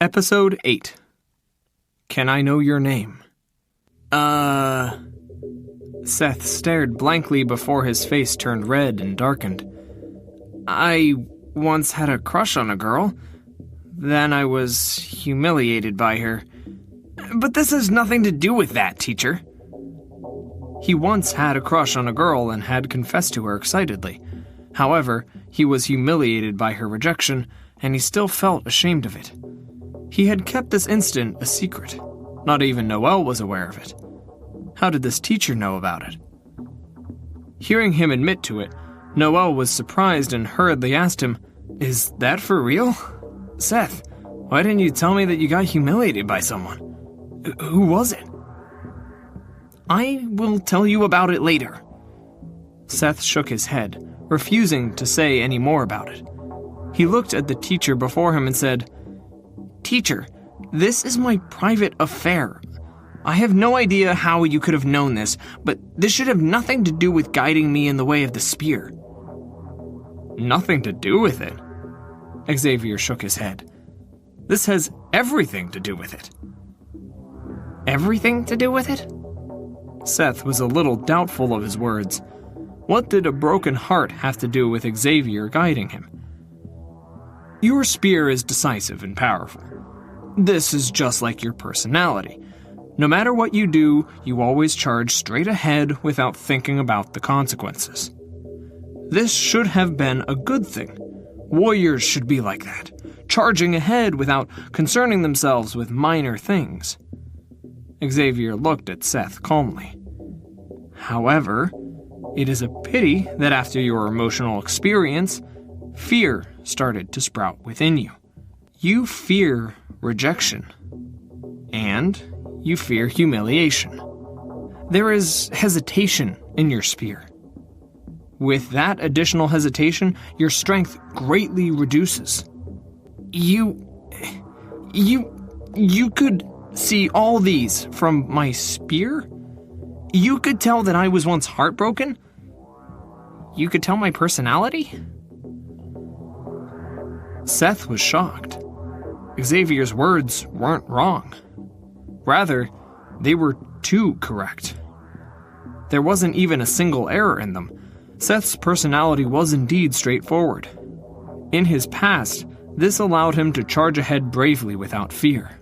Episode 8. Can I know your name? Seth stared blankly before his face turned red and darkened. I once had a crush on a girl. Then I was humiliated by her. But this has nothing to do with that, teacher. He once had a crush on a girl and had confessed to her excitedly. However, he was humiliated by her rejection, and he still felt ashamed of it. He had kept this incident a secret. Not even Noel was aware of it. How did this teacher know about it? Hearing him admit to it, Noel was surprised and hurriedly asked him, "Is that for real? Seth, why didn't you tell me that you got humiliated by someone? Who was it?" "I will tell you about it later." Seth shook his head, refusing to say any more about it. He looked at the teacher before him and said, "Teacher, this is my private affair. I have no idea how you could have known this, but this should have nothing to do with guiding me in the way of the spear." "Nothing to do with it?" Xavier shook his head. "This has everything to do with it." "Everything to do with it?" Seth was a little doubtful of his words. What did a broken heart have to do with Xavier guiding him? "Your spear is decisive and powerful. This is just like your personality. No matter what you do, you always charge straight ahead without thinking about the consequences. This should have been a good thing. Warriors should be like that, charging ahead without concerning themselves with minor things." Xavier looked at Seth calmly. "However, it is a pity that after your emotional experience, fear started to sprout within you. You fear rejection, and you fear humiliation. There is hesitation in your spear. With that additional hesitation, your strength greatly reduces. You could see all these from my spear? You could tell that I was once heartbroken? You could tell my personality?" Seth was shocked. Xavier's words weren't wrong. Rather, they were too correct. There wasn't even a single error in them. Seth's personality was indeed straightforward. In his past, this allowed him to charge ahead bravely without fear.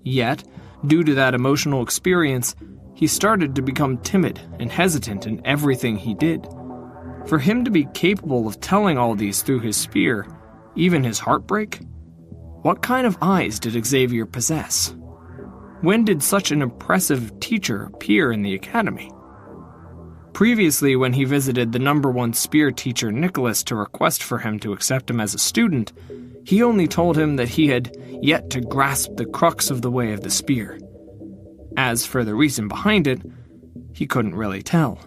Yet, due to that emotional experience, he started to become timid and hesitant in everything he did. For him to be capable of telling all these through his spear, even his heartbreak? What kind of eyes did Xavier possess? When did such an impressive teacher appear in the academy? Previously, when he visited the #1 spear teacher Nicholas to request for him to accept him as a student, he only told him that he had yet to grasp the crux of the way of the spear. As for the reason behind it, he couldn't really tell.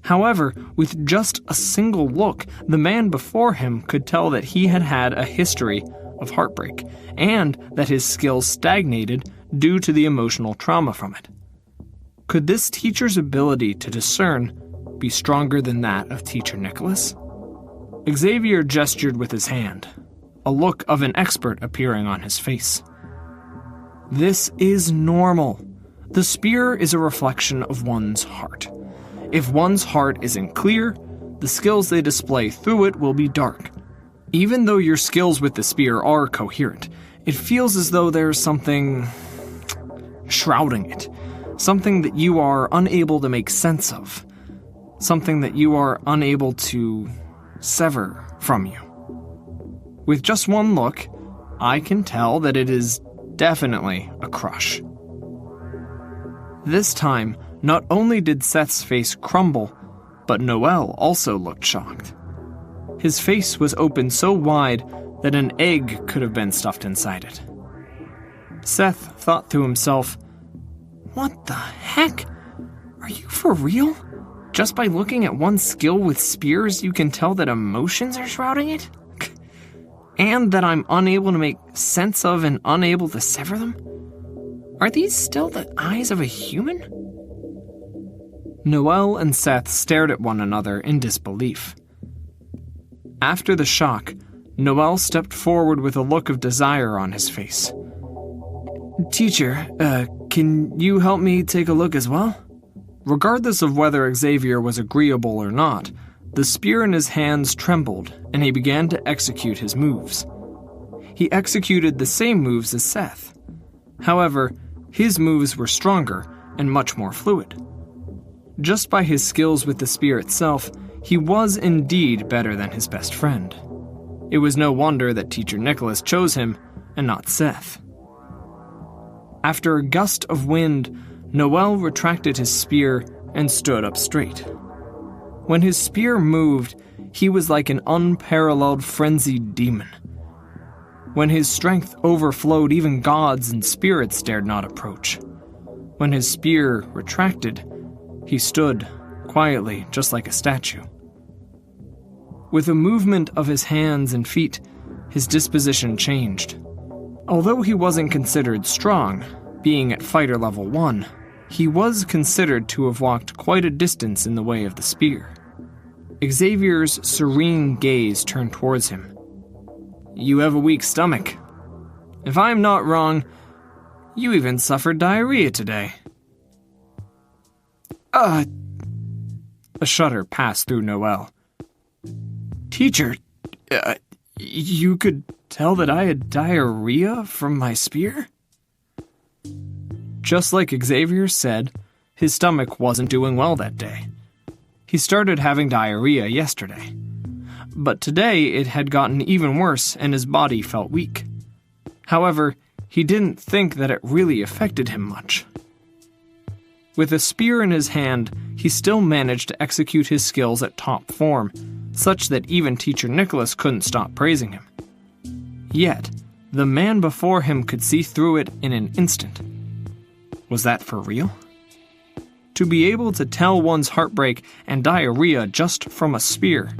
However, with just a single look, the man before him could tell that he had had a history of heartbreak, and that his skills stagnated due to the emotional trauma from it. Could this teacher's ability to discern be stronger than that of Teacher Nicholas? Xavier gestured with his hand, a look of an expert appearing on his face. "This is normal. The spear is a reflection of one's heart. If one's heart isn't clear, the skills they display through it will be dark. Even though your skills with the spear are coherent, it feels as though there's something shrouding it, something that you are unable to make sense of, something that you are unable to sever from you. With just one look, I can tell that it is definitely a crush." This time, not only did Seth's face crumble, but Noel also looked shocked. His face was open so wide that an egg could have been stuffed inside it. Seth thought to himself, "What the heck? Are you for real? Just by looking at one skill with spears, you can tell that emotions are shrouding it? And that I'm unable to make sense of and unable to sever them? Are these still the eyes of a human?" Noel and Seth stared at one another in disbelief. After the shock, Noel stepped forward with a look of desire on his face. "Teacher, can you help me take a look as well?" Regardless of whether Xavier was agreeable or not, the spear in his hands trembled, and he began to execute his moves. He executed the same moves as Seth. However, his moves were stronger and much more fluid. Just by his skills with the spear itself, he was indeed better than his best friend. It was no wonder that Teacher Nicholas chose him and not Seth. After a gust of wind, Noel retracted his spear and stood up straight. When his spear moved, he was like an unparalleled frenzied demon. When his strength overflowed, even gods and spirits dared not approach. When his spear retracted, he stood quietly, just like a statue. With a movement of his hands and feet, his disposition changed. Although he wasn't considered strong, being at fighter level 1, he was considered to have walked quite a distance in the way of the spear. Xavier's serene gaze turned towards him. "You have a weak stomach. If I'm not wrong, you even suffered diarrhea today." A shudder passed through Noel. "Teacher, you could tell that I had diarrhea from my spear?" Just like Xavier said, his stomach wasn't doing well that day. He started having diarrhea yesterday. But today it had gotten even worse and his body felt weak. However, he didn't think that it really affected him much. With a spear in his hand, he still managed to execute his skills at top form, such that even Teacher Nicholas couldn't stop praising him. Yet, the man before him could see through it in an instant. Was that for real? To be able to tell one's heartbreak and diarrhea just from a spear.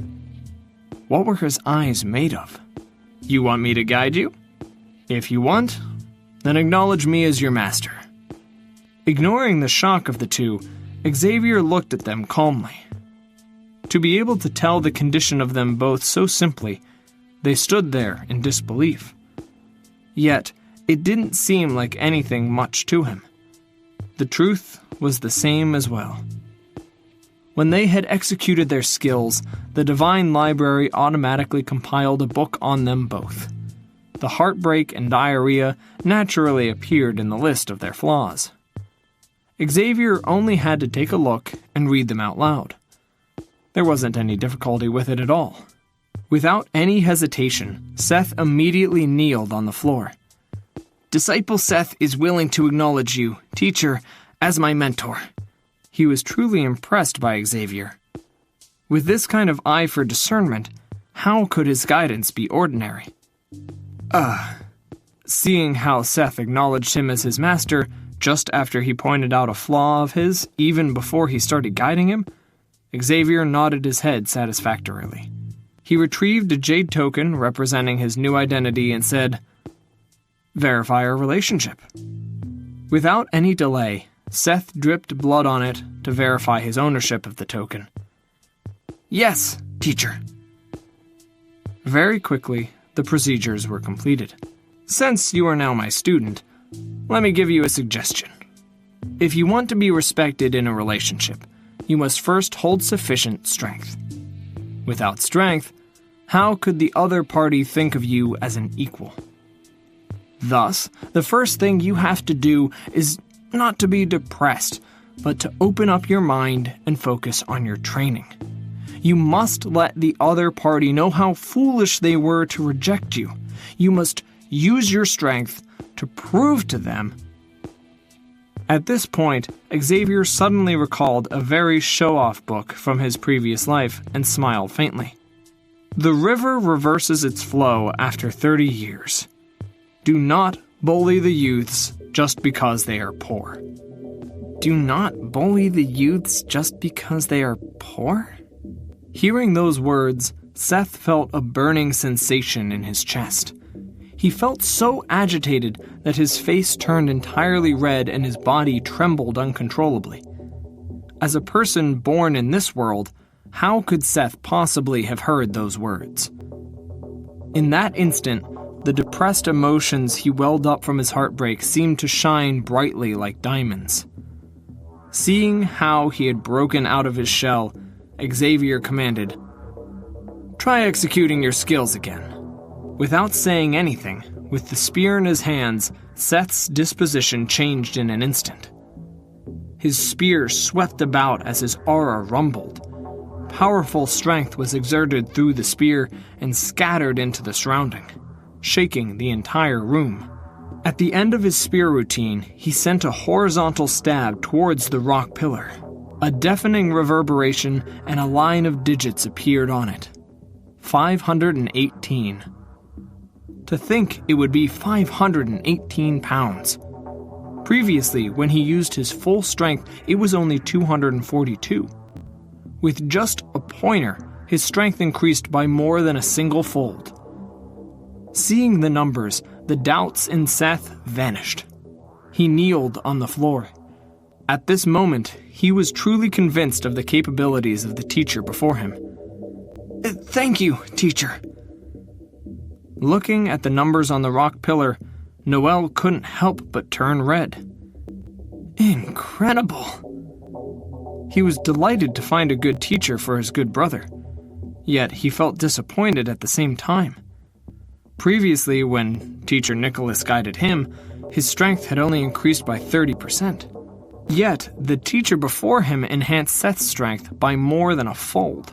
What were his eyes made of? "You want me to guide you? If you want, then acknowledge me as your master." Ignoring the shock of the two, Xavier looked at them calmly. To be able to tell the condition of them both so simply, they stood there in disbelief. Yet, it didn't seem like anything much to him. The truth was the same as well. When they had executed their skills, the Divine Library automatically compiled a book on them both. The heartbreak and diarrhea naturally appeared in the list of their flaws. Xavier only had to take a look and read them out loud. There wasn't any difficulty with it at all. Without any hesitation, Seth immediately kneeled on the floor. "Disciple Seth is willing to acknowledge you, teacher, as my mentor." He was truly impressed by Xavier. With this kind of eye for discernment, how could his guidance be ordinary? Seeing how Seth acknowledged him as his master just after he pointed out a flaw of his, even before he started guiding him, Xavier nodded his head satisfactorily. He retrieved a jade token representing his new identity and said, "Verify our relationship." Without any delay, Seth dripped blood on it to verify his ownership of the token. "Yes, teacher." Very quickly, the procedures were completed. "Since you are now my student, let me give you a suggestion. If you want to be respected in a relationship, you must first hold sufficient strength. Without strength, how could the other party think of you as an equal? Thus, the first thing you have to do is not to be depressed, but to open up your mind and focus on your training. You must let the other party know how foolish they were to reject you. You must use your strength to prove to them." At this point, Xavier suddenly recalled a very show-off book from his previous life and smiled faintly. "The river reverses its flow after 30 years. Do not bully the youths just because they are poor." Do not bully the youths just because they are poor? Hearing those words, Seth felt a burning sensation in his chest. He felt so agitated that his face turned entirely red and his body trembled uncontrollably. As a person born in this world, how could Seth possibly have heard those words? In that instant, the depressed emotions he welled up from his heartbreak seemed to shine brightly like diamonds. Seeing how he had broken out of his shell, Xavier commanded, "Try executing your skills again." Without saying anything, with the spear in his hands, Seth's disposition changed in an instant. His spear swept about as his aura rumbled. Powerful strength was exerted through the spear and scattered into the surrounding, shaking the entire room. At the end of his spear routine, he sent a horizontal stab towards the rock pillar. A deafening reverberation and a line of digits appeared on it. 518. To think it would be 518 pounds. Previously, when he used his full strength, it was only 242. With just a pointer, his strength increased by more than a single fold. Seeing the numbers, the doubts in Seth vanished. He kneeled on the floor. At this moment, he was truly convinced of the capabilities of the teacher before him. "Thank you, teacher." Looking at the numbers on the rock pillar, Noel couldn't help but turn red. Incredible. He was delighted to find a good teacher for his good brother, yet he felt disappointed at the same time. Previously, when Teacher Nicholas guided him, his strength had only increased by 30%. Yet, the teacher before him enhanced Seth's strength by more than a fold.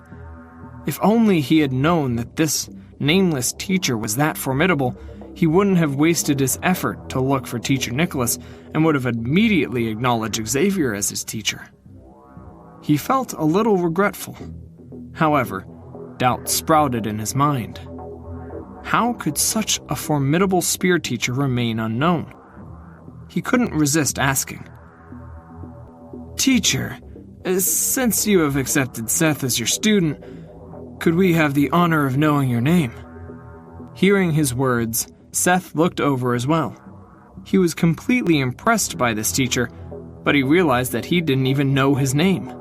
If only he had known that this nameless teacher was that formidable, he wouldn't have wasted his effort to look for Teacher Nicholas and would have immediately acknowledged Xavier as his teacher. He felt a little regretful. However, doubt sprouted in his mind. How could such a formidable spear teacher remain unknown? He couldn't resist asking. "Teacher, since you have accepted Seth as your student, could we have the honor of knowing your name?" Hearing his words, Seth looked over as well. He was completely impressed by this teacher, but he realized that he didn't even know his name.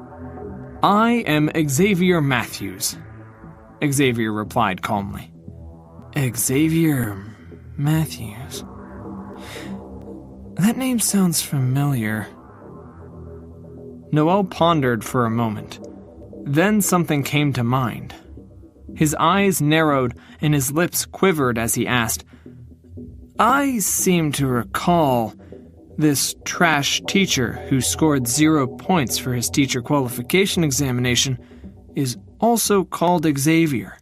"I am Xavier Matthews," Xavier replied calmly. Xavier Matthews. That name sounds familiar. Noel pondered for a moment. Then something came to mind. His eyes narrowed and his lips quivered as he asked, "I seem to recall this trash teacher who scored 0 points for his teacher qualification examination is also called Xavier.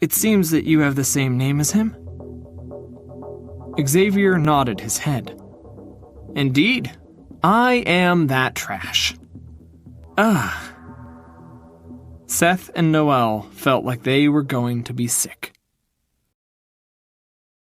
It seems that you have the same name as him?" Xavier nodded his head. "Indeed, I am that trash." Seth and Noel felt like they were going to be sick.